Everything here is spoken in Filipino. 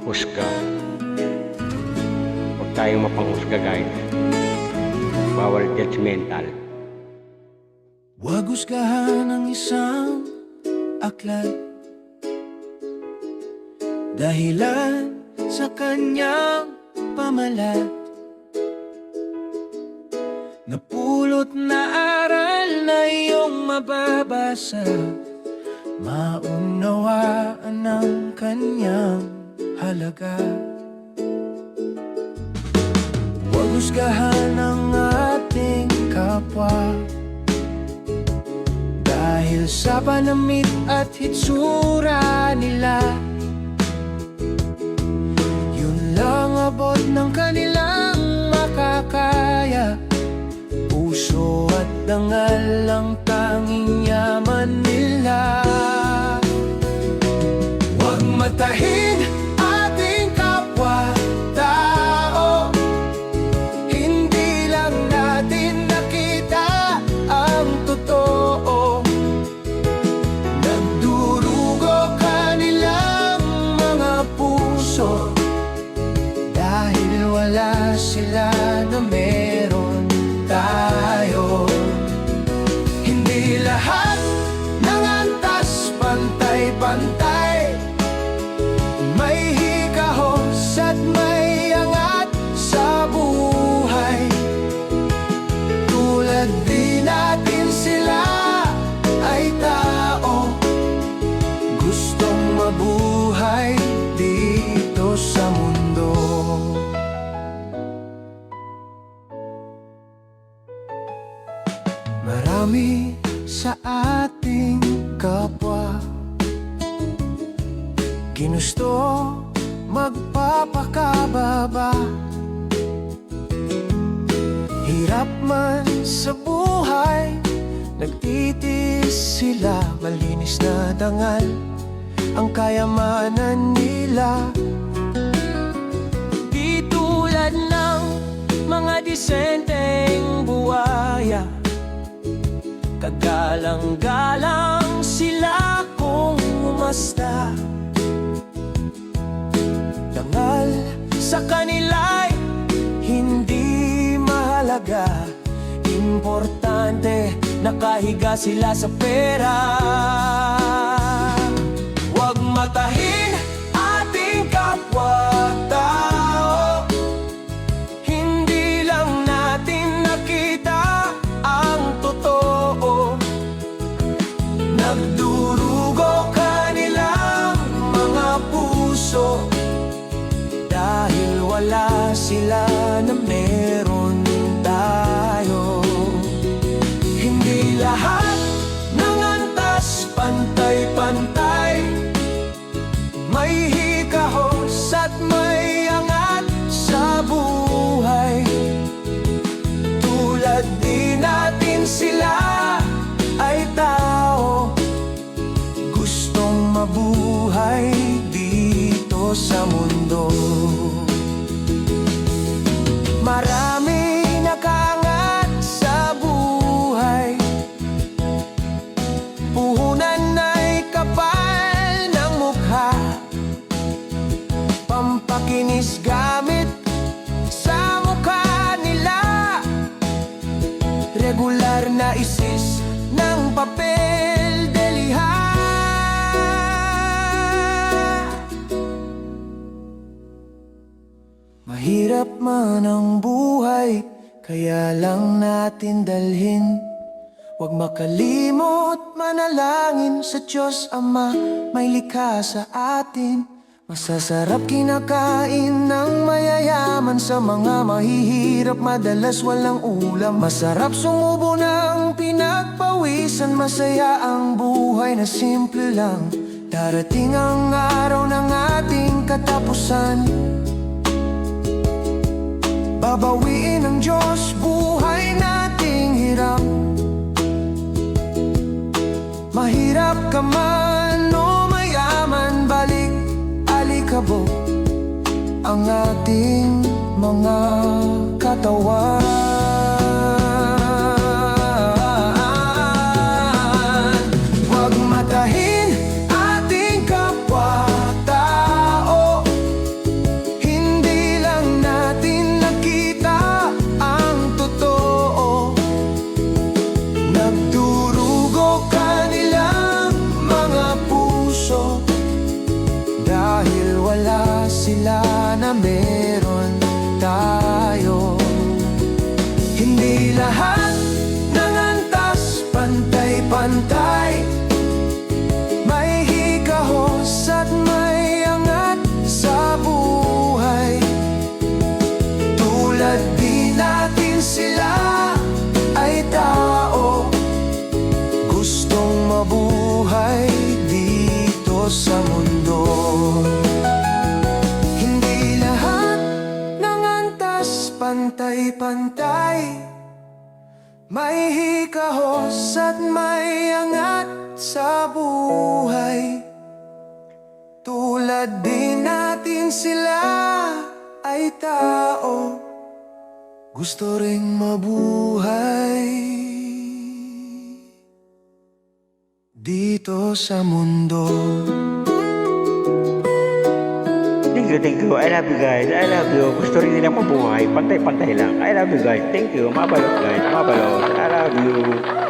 husga. Huwag tayong mapanghusga, guys. Bawal judgmental. Huwag husgahan ang isang aklat dahilan sa kanyang pamalat. Napulot na aral na iyong mababasa, maunawaan ang kanyang halaga. Huwag husgahan ang ating kapwa dahil sa panamit at hitsura nila. Yun lang abot ng kanilang makakaya. Puso at dangal ang tanging yaman nila. Huwag matahin ating kapwa-tao. Hindi lang natin nakita ang totoo. Nagdurugo kanilang mga puso dahil wala sila na meron tayo. Hindi lahat ng antas pantay-pantay. May hikahos at may angat sa buhay. Tulad din natin sila ay tao, gustong mabuhay dito sa mundo. Marami sa ating kapwa ginusto magpapakababa. Hirap man sa buhay, nagtitiis sila. Malinis na dangal ang kayamanan nila. Di tulad ng mga disenteng buwaya, kagalang-galang sila kung umasta. Dangal sa kanila'y hindi mahalaga. Importante nakahiga sila sa pera. Huwag matahin ating kapwa-tao. Hindi lang natin nakita ang totoo. Nagdurugo kanilang mga puso dahil wala sila na meron tayo. Hindi lahat ng antas pantay-pantay. May hikahos at may angat sa buhay. Tulad din natin sila ay tao, gustong mabuhay dito sa mundo. Marami nakaangat sa buhay. Puhunan ay kapal ng mukha, pampakinis gamit sa mukha nila. Regular na isis ng papel de liha. Mahirap man ang buhay, kaya lang natin dalhin. Huwag makalimot manalangin sa Diyos Ama, may likha sa atin. Masasarap kinakain ng mayayaman, sa mga mahihirap madalas walang ulam. Masarap sumubo ng pinagpawisan, masaya ang buhay na simple lang. Darating ang araw ng ating katapusan. Babawiin ng Diyos buhay nating hirap. Mahirap ka man o mayaman, balik alikabok ang ating mga katawan. Huwag matahin ating kapwa-tao. May hikahos at may angat sa buhay. Tulad din natin sila ay tao, gusto ring mabuhay dito sa mundo. Thank you. I love you guys. I love you. Gusto rin nilang mabuhay. Pantay-pantay lang. I love you guys. Thank you. Mabalot guys. Mabalot. I love you.